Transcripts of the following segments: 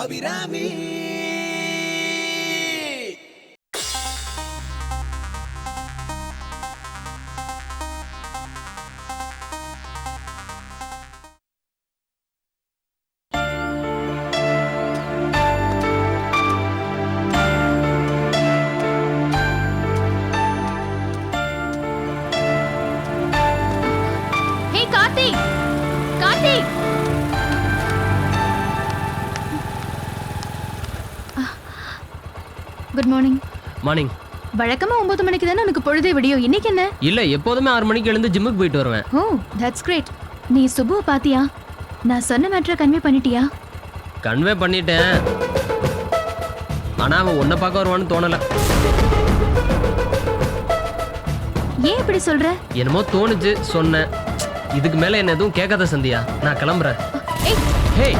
Abirami. Good morning. Morning. வழக்கமா 9 மணிக்கு தானே உனக்கு பொழுதே விடியும். இன்னைக்கு என்ன? இல்ல, எப்போதுமே 6 மணிக்கு எழுந்து ஜிம்முக்கு போயிட்டு வருவேன். ஓ, தட்ஸ் கிரேட். நீ சுபுவை பாத்தியா? நான் சொன்ன மேட்டரை கன்வே பண்ணிட்டியா? கன்வே பண்ணிட்டேன். ஆனா அவன் உன்னை பார்க்க வருவான்னு தோணல. ஏன் இப்படி சொல்ற? என்னமோ தோணுச்சு, சொன்னேன். இதுக்கு மேல என்ன எதுவும் கேட்காத சந்தியா, நான் கிளம்புறேன். ஹே,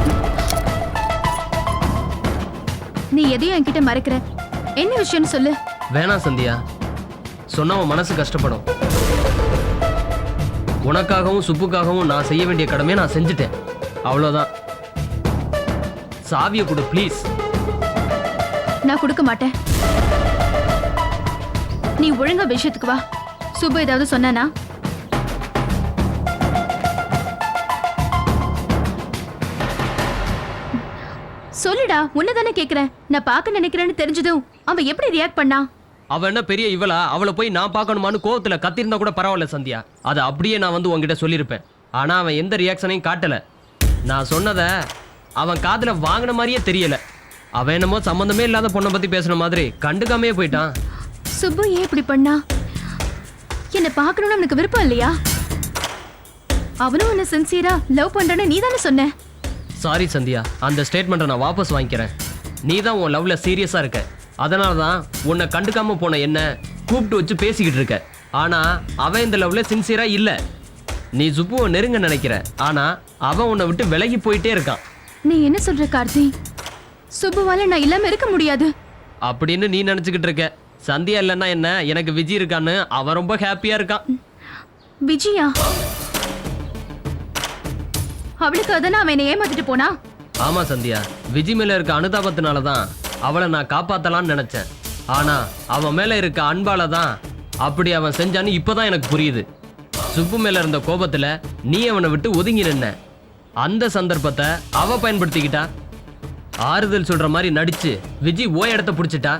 நீ எதையும் என்கிட்ட மறைக்கிற. என்ன விஷயம்னு சொல்லு. வேணாம் சந்தியா, சொன்னா உன் மனசு கஷ்டப்படும். உனக்காகவும் சுப்புக்காகவும் நான் செய்ய வேண்டிய கடமையை நான் செஞ்சுட்டேன், அவ்வளோதான். சாவியை கொடு ப்ளீஸ். நான் கொடுக்க மாட்டேன். நீ ஒழுங்கா விஷயத்துக்கு வா. சுப்பு ஏதாவது சொன்னானா? சொல்லுடா, உன்னதானே கேக்குறேன். நான் பார்க்க நினைக்கிறேன்னு தெரிஞ்சதும் அவன் எப்படி ரியாக்ட் பண்ணா? அவ என்ன பெரிய இவளா? அவளை போய் நான் பார்க்கணுமான்னு கோவத்துல கத்திருந்தா கூட பரவாயில்ல சந்தியா, அதை அப்படியே நான் வந்து உங்ககிட்ட சொல்லியிருப்பேன். ஆனா அவன் எந்த ரியாக்ஷனையும் காட்டல. நான் சொன்னதை அவன் காதுல வாங்கின மாதிரியே தெரியல. அவன் என்னமோ சம்பந்தமே இல்லாத பொண்ணை பத்தி பேசுன மாதிரி கண்டுக்காமே போயிட்டான். சுப்பு ஏன் இப்படி பண்ணா? என்ன பார்க்கணும்னு அவனுக்கு விருப்பம் இல்லையா? அவனும் என்ன சின்சியரா லவ் பண்றான்னு நீ தானே சொன்ன. சாரி சந்தியா, அந்த ஸ்டேட்மெண்ட்டை நான் வாபஸ் வாங்கிக்கிறேன். நீ தான் உன் லவ்ல சீரியஸா இருக்க, அதனால தான் உன்னை கண்டுக்காம போன என்ன கூப்பிட்டு வச்சு பேசிக்கிட்டு இருக்க. ஆனா அவன் இந்த லவ்ல சின்சியரா இல்ல. நீ சுப்புவை நெருங்க நினைக்கிற, ஆனா அவன் உன்னை விட்டு விலகி போயிட்டே இருக்கான். நீ என்ன சொல்ற கார்த்தி? சுப்புவால நான் இல்லாம இருக்க முடியாது அப்படின்னு நீ நினைச்சுக்கிட்டு இருக்க. சந்தியா இல்லைன்னா என்ன, எனக்கு விஜய் இருக்கான்னு அவன் ரொம்ப ஹாப்பியா இருக்கான். விஜயா? அவளுக்கு அதானே அவன் என்னை ஏமாத்திட்டு போனா? ஆமா சந்தியா, விஜய் மேல இருக்க அனுதாபத்தினால தான் அவளை நான் காப்பாத்தலான்னு நினைச்சேன். ஆனா அவன் மேல இருக்க அன்பால தான் அப்படி அவன் செஞ்சான்னு இப்பதான் எனக்கு புரியுது. சுப்பு மேல இருந்த கோபத்துல நீ அவனை விட்டு ஒதுங்கி நின்ன. அந்த சந்தர்ப்பத்தை அவ பயன்படுத்திக்கிட்டா. ஆறுதல் சொல்ற மாதிரி நடிச்சு விஜய் இடத்த பிடிச்சிட்டா.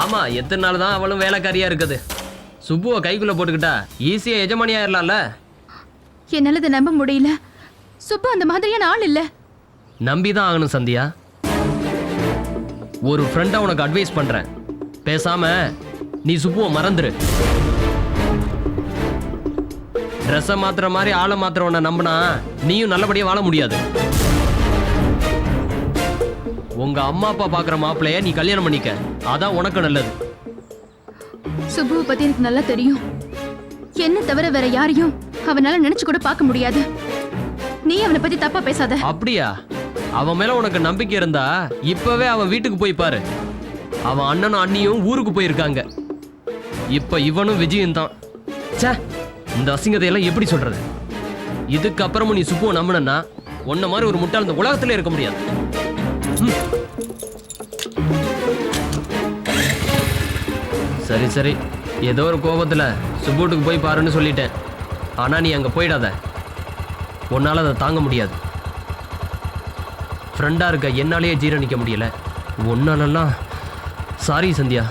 ஆமா, எத்தனை நாள் தான் அவளும் வேலைக்காரியா இருக்குது. சுப்புவை கைக்குள்ள போட்டுக்கிட்டா ஈஸியா எஜமானியா ஆயிரலாம்ல. என்னால இதை நம்ப முடியல. சுப்பு அந்த மாதிரியான ஆள் இல்ல. நம்பிதான் ஆகணும் சந்தியா. ஒரு ஃப்ரெண்டா உனக்கு அட்வைஸ் பண்றேன், பேசாம நீ சுப்புவை மறந்துரு. ட்ரெஸ்ஸை மாத்துற மாதிரி ஆளை மாத்திரவனை நம்பினா நீயும் நல்லபடியா வாழ முடியாது. உங்க அம்மா அப்பா பாக்குற மாப்பிள்ளைய நீ கல்யாணம் பண்ணிக்க, அதான் உனக்கு நல்லது. சுப்புவை பத்தி எனக்கு நல்லா தெரியும். என்ன தவிர வேற யாரையும் அவனால நினைச்சு கூட பார்க்க முடியாது. நீ அவனை பத்தி தப்பா பேசாத. அப்படியா? அவன் மேல உனக்கு நம்பிக்கை இருந்தா இப்பவே அவன் வீட்டுக்கு போய் பாரு. அவன் அண்ணனும் அண்ணியும் ஊருக்கு போயிருக்காங்க. இப்ப இவனும் விஜயும் தான். சே, இந்த அசிங்கத்தை எல்லாம் எப்படி சொல்றது? இதுக்கப்புறமும் நீ சுப்புவை நம்பினா உன்ன மாதிரி ஒரு முட்டாள் இந்த உலகத்துல இருக்க முடியாது. சரி சரி, ஏதோ ஒரு கோபத்துல சுப்புட்டுக்கு போய் பாருன்னு சொல்லிட்டேன். ஆனா நீ அங்க போயிடாத, உன்னால அதை தாங்க முடியாது. ஃப்ரெண்டா இருக்க என்னாலேயே ஜீரணிக்க முடியல, ஒன்னாலலாம். சாரி சந்தியா.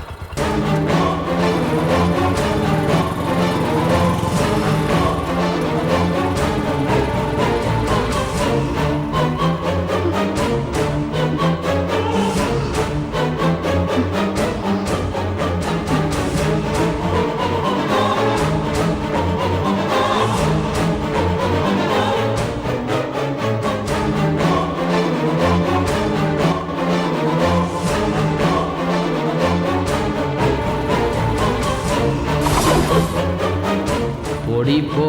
ஓடி போ,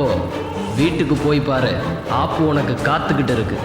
வீட்டுக்கு போய் பாரு, ஆப்பு உனக்கு காத்துக்கிட்டு இருக்கு.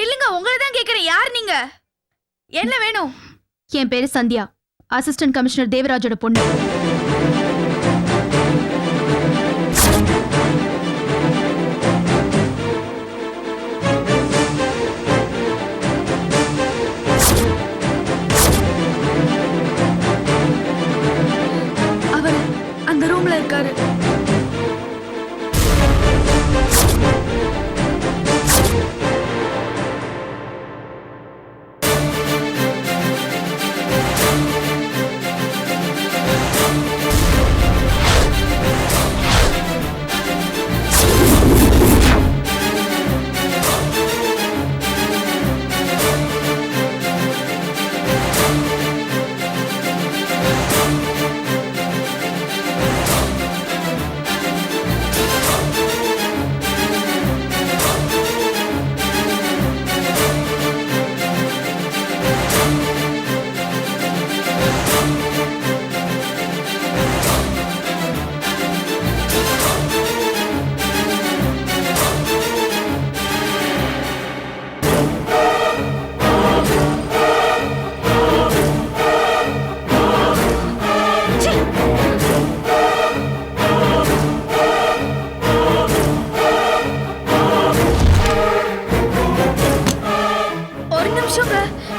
நில்லுங்க, உங்களை தான் கேக்குறேன். யார் நீங்க? என்ன வேணும்? என் பேரு சந்தியா, அசிஸ்டன்ட் கமிஷனர் தேவராஜோட பொண்ணு. அவர் அந்த ரூம்ல இருக்காரு.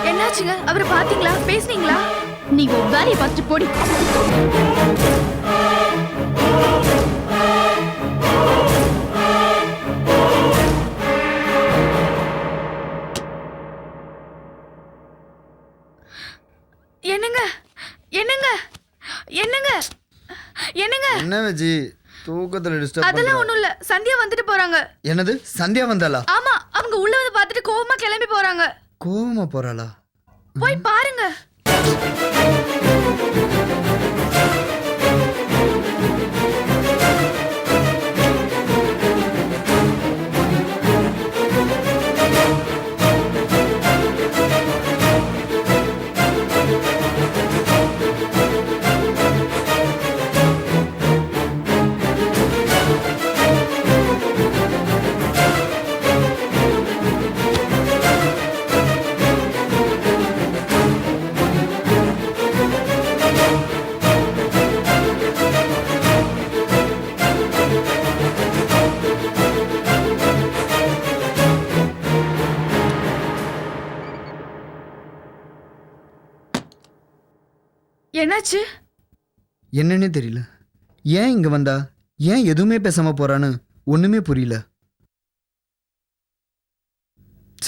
என்னாச்சுங்க? அவரை பாத்தீங்களா? பேசுனீங்களா? நீ உன் வேலையை பார்த்துட்டு போடி. என்னங்க என்னங்க என்னங்க என்னங்க? என்ன விஜி தூக்கத்துல டிஸ்டர்ப் அதெல்லாம் ஒண்ணும் இல்ல. சந்தியா வந்துட்டு போறாங்க. என்னது சந்தியா வந்தாளா? ஆமா, அவங்க உள்ள வந்து பார்த்துட்டு கோவமா கிளம்பி போறாங்க. கோவமா போறாளா? போய் பாருங்க. என்னாச்சு? என்னன்னே தெரியல. ஏன் இங்க வந்தா? ஏன் எதுவுமே பேசாம போறான்னு ஒண்ணுமே புரியல.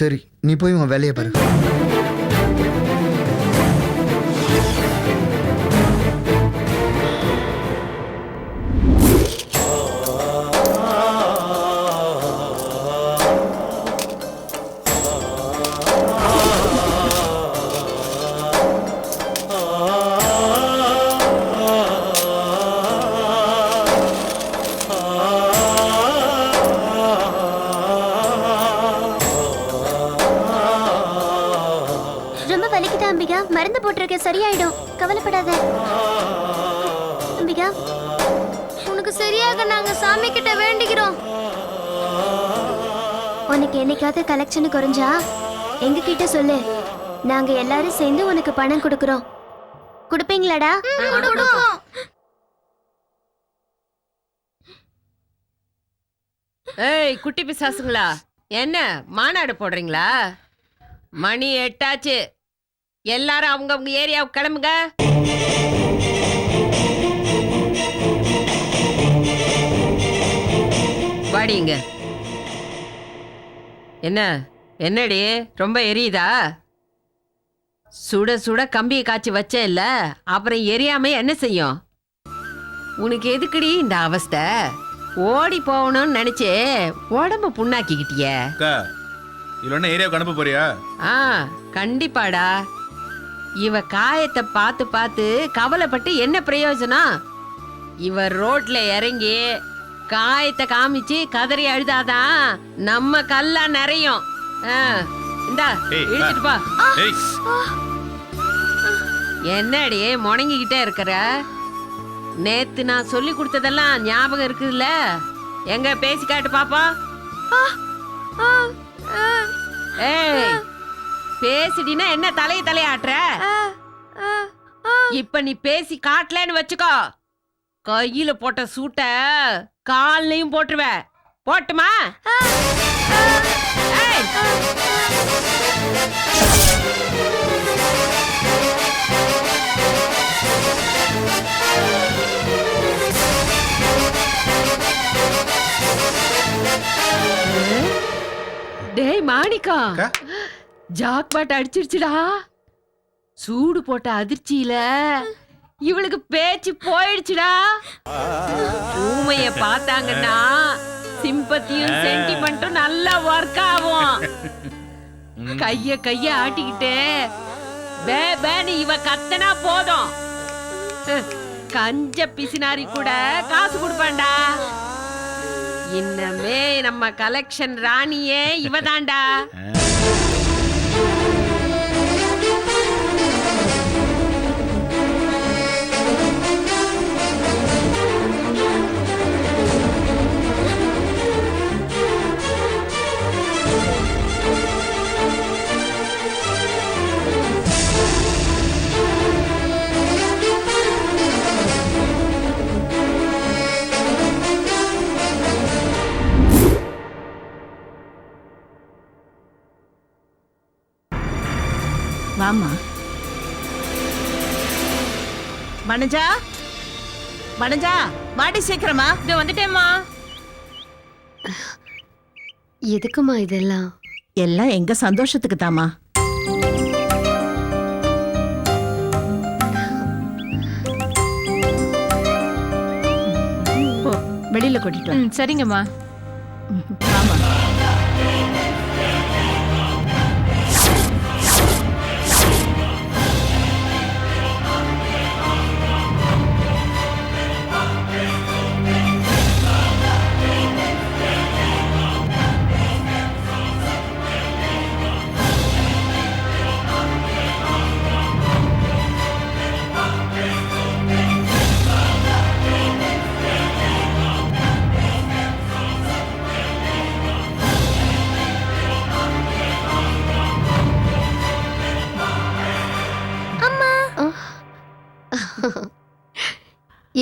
சரி, நீ போய் உன் வேலையை பாரு. அம்பிகா, மருந்து போட்டிருக்க, சரியாயிடும், கவலைப்படாத. அம்பிகா, உனக்கு சரியாக நாங்க சாமி கிட்ட வேண்டிக்கிறோம். உனக்கு என்னைக்காவது கலெக்ஷன் குறைஞ்சா எங்க கிட்ட சொல்லு, நாங்க எல்லாரும் சேர்ந்து உனக்கு பணம் கொடுக்கறோம். கொடுப்பீங்களாடா? ஏய் குட்டி பிசாசுங்களா, என்ன மாநாடு போடுறீங்களா? மணி 8 ஆச்சு. எல்லாரும் அவங்க ஏரியாவுக்கு கிளம்புங்க. வாடிங்க. என்னடி ரொம்ப எரியுதா? சுட சுட கம்பியை காய்ச்சி வச்ச இல்ல, அப்புறம் எரியாம என்ன செய்யும்? உனக்கு எதுக்குடி இந்த அவஸ்தை? ஓடி போகணும்னு நினைச்சே உடம்பு புண்ணாக்கிக்கிட்டிய. ஏரியாவுக்கு அனுப்ப போறியா? கண்டிப்பாடா. இவ காயத்தை பார்த்து பார்த்து கவலைப்பட்டு என்ன பிரயோஜனம்? இவ ரோட்ல இறங்கி காயத்தை காமிச்சு கதறி அழுதாதான் நம்ம கல்லா நிறையும். இந்தா இழுத்துட்டு போ. என்னடி முணங்கிக்கிட்டே இருக்கிற? நேத்து நான் சொல்லி கொடுத்ததெல்லாம் ஞாபகம் இருக்குல்ல? எங்க பேசி காட்டு பாப்பா. ஏய் பேசிடினா என்ன தலையாட்டுற? இப்ப நீ பேசி காட்டலன்னு வச்சுக்கோ, கையில போட்ட சூட்ட கால்லையும் போட்டுருவ. போட்டுமா? ஏய்! டேய் மாணிக்கா, அக்கா? ஜாக்பாட் அடிச்சிருச்சுடா. சூடு போட்ட அதிர்ச்சியில இவளுக்கு பேச்சு போயிடுச்சுடா. ஊமைய பார்த்தாங்கன்னா சிம்பத்தியும் சென்டிமெண்ட்டும் நல்லா ஒர்க் ஆகும். கைய ஆட்டிக்கிட்டு பேபேன்னு இவ கத்தனா போதும், கஞ்ச பிசினாரி கூட காசு கொடுப்பான்டா. இன்னமே நம்ம கலெக்ஷன் ராணியே இவதான்டா. வாமா வனஜா, வனஜா வாடி சீக்கிரமா. இது வந்துட்டேம்மா. எதுக்குமா இதெல்லாம்? எல்லாம் எங்க சந்தோஷத்துக்கு தாமா. வெளியில கூட்டிட்டு வா. சரிங்கம்மா. வாமா.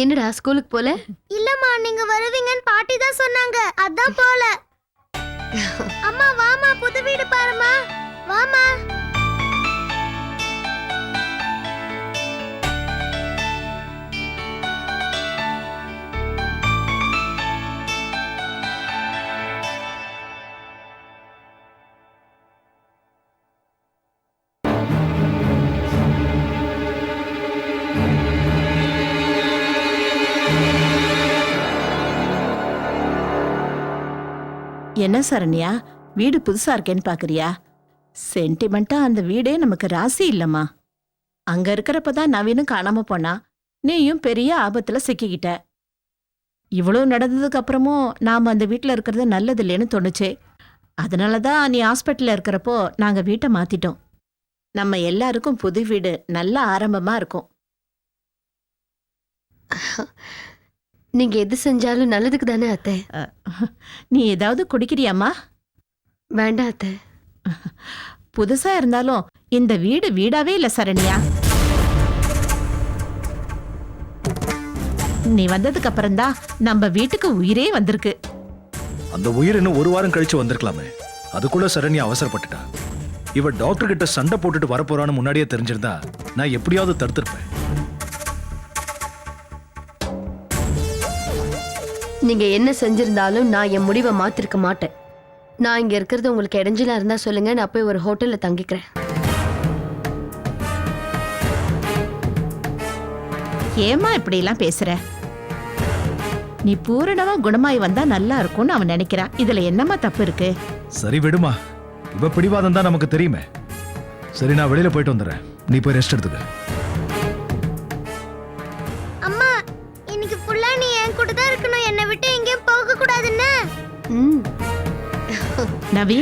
என்னடா ஸ்கூலுக்கு போல? இல்லம்மா, நீங்க வருவீங்கன்னு பாட்டி தான் சொன்னாங்க, அதான் போல. அம்மா வாமா, புது வீடு பாருமா, வாமா. என்ன சரண்யா, வீடு புதுசா இருக்கேன்னு பாக்குறியா? சென்டிமெண்டா அந்த வீடே நமக்கு ராசி இல்லம்மா. அங்க இருக்கிறப்பதான் நவீனும் காணாம போனா, நீயும் பெரிய ஆபத்துல சிக்கிக்கிட்ட. இவ்வளவு நடந்ததுக்கு அப்புறமும் நாம அந்த வீட்டுல இருக்கிறது நல்லது இல்லைன்னு தோணுச்சு. அதனாலதான் நீ ஹாஸ்பிட்டல்ல இருக்கிறப்போ நாங்க வீட்டை மாத்திட்டோம். நம்ம எல்லாருக்கும் புது வீடு நல்ல ஆரம்பமா இருக்கும். நீங்க எது செஞ்சாலும் நல்லதுக்கு தானே அத்தை. நீ ஏதாவது குடிக்கிறியாம்மா? வேண்டாம் அத்தை. புதுசா இருந்தாலும் இந்த வீடு வீடாவே இல்ல சரண்யா. நீ வந்ததுக்கு அப்புறம்தான் நம்ம வீட்டுக்கு உயிரே வந்திருக்கு. அந்த உயிர் இன்னும் ஒரு வாரம் கழிச்சு வந்திருக்கலாமே. அதுக்குள்ள சரண்யா அவசரப்பட்டுட்டா. இவ டாக்டர் கிட்ட சண்டை போட்டுட்டு வரப்போறான்னு முன்னாடியே தெரிஞ்சிருந்தா நான் எப்படியாவது தடுத்திருப்பேன். நீங்க என்ன செஞ்சிருந்தாலும் நான் என் முடிவை மாத்திருக்க மாட்டேன். நான் இங்க இருக்கிறது உங்களுக்கு இடைஞ்சலா இருந்தா சொல்லுங்க, நான் போய் ஒரு ஹோட்டல்ல தங்கிக்கிறேன். ஏமா இப்படி எல்லாம் பேசுற? நீ பூரணமா குணமாய் வந்தா நல்லா இருக்கும்னு அவன் நினைக்கிறான். இதுல என்னமா தப்பு இருக்கு? சரி விடுமா, இவ பிடிவாதம் தான் நமக்கு தெரியுமே. சரி, நான் வெளியில போயிட்டு வந்துடுறேன், நீ போய் ரெஸ்ட் எடுத்துக்க. அம்மா, இன்னைக்கு ஃபுல்லா நீ என் கூட தான் இருக்கணும், என்னை விட்டு எங்கேயும் போக கூடாதுன்னு. நவி,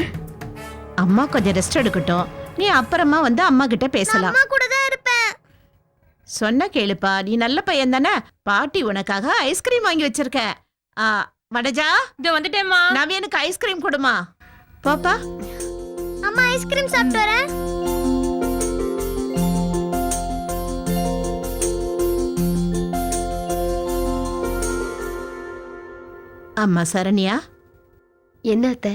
அம்மா கொஞ்சம் ரெஸ்ட் எடுக்கட்டும். நீ அப்புறமா வந்து அம்மா கிட்ட பேசலாம். அம்மா கூட தான் இருப்பேன். சொன்ன கேளுப்பா, நீ நல்ல பையன் தானே. பாட்டி உனக்காக ஐஸ்கிரீம் வாங்கி வச்சிருக்க. வடஜா, இது வந்துட்டேம்மா. நவி எனக்கு ஐஸ்கிரீம் கொடுமா. பாப்பா, அம்மா ஐஸ்கிரீம் சாப்பிட்டு வரேன். அம்மா சரண்யா, என்ன அத்தை?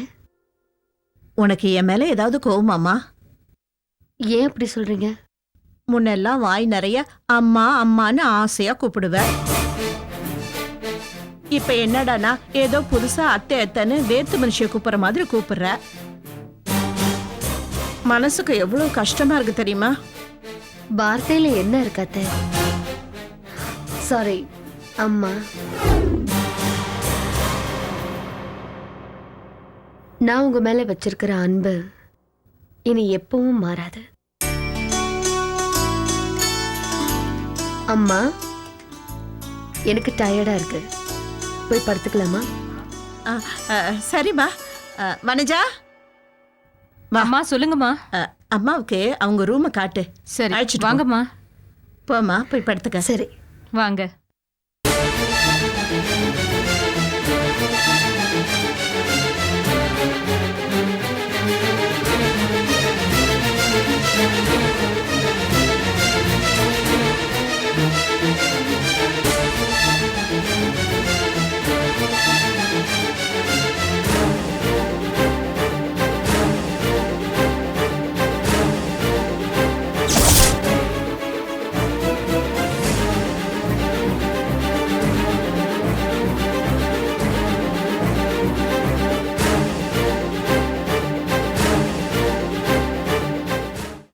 உனக்கு என் மேல ஏதாவது கோவமாம்மா? ஏன் அப்படி சொல்றீங்க? முன்னெல்லாம் வாய் நிறைய அம்மா அம்மான்னு ஆசையா கூப்பிடுவ. இப்ப என்னடானா ஏதோ புதுசா அத்தை அத்தைன்னு வேத்து மனுஷிய கூப்பிடுற மாதிரி கூப்பிடுற. மனசுக்கு எவ்வளவு கஷ்டமா இருக்கு தெரியுமா? வார்த்தையில என்ன இருக்கு அத்தை? சாரி அம்மா. நான் உங்க மேல வச்சிருக்கிற அன்பு இனி எப்பவும் மாறாது. அம்மா, எனக்கு டயர்டா இருக்கு, போய் படுத்துக்கலாமா? சரிம்மா. வனஜா, அம்மா சொல்லுங்கம்மா. அம்மாவுக்கு அவங்க ரூமை காட்டு. சரி அழைச்சிட்டு போ. வாங்கம்மா. போம்மா, போய் படுத்துக்க. சரி வாங்க.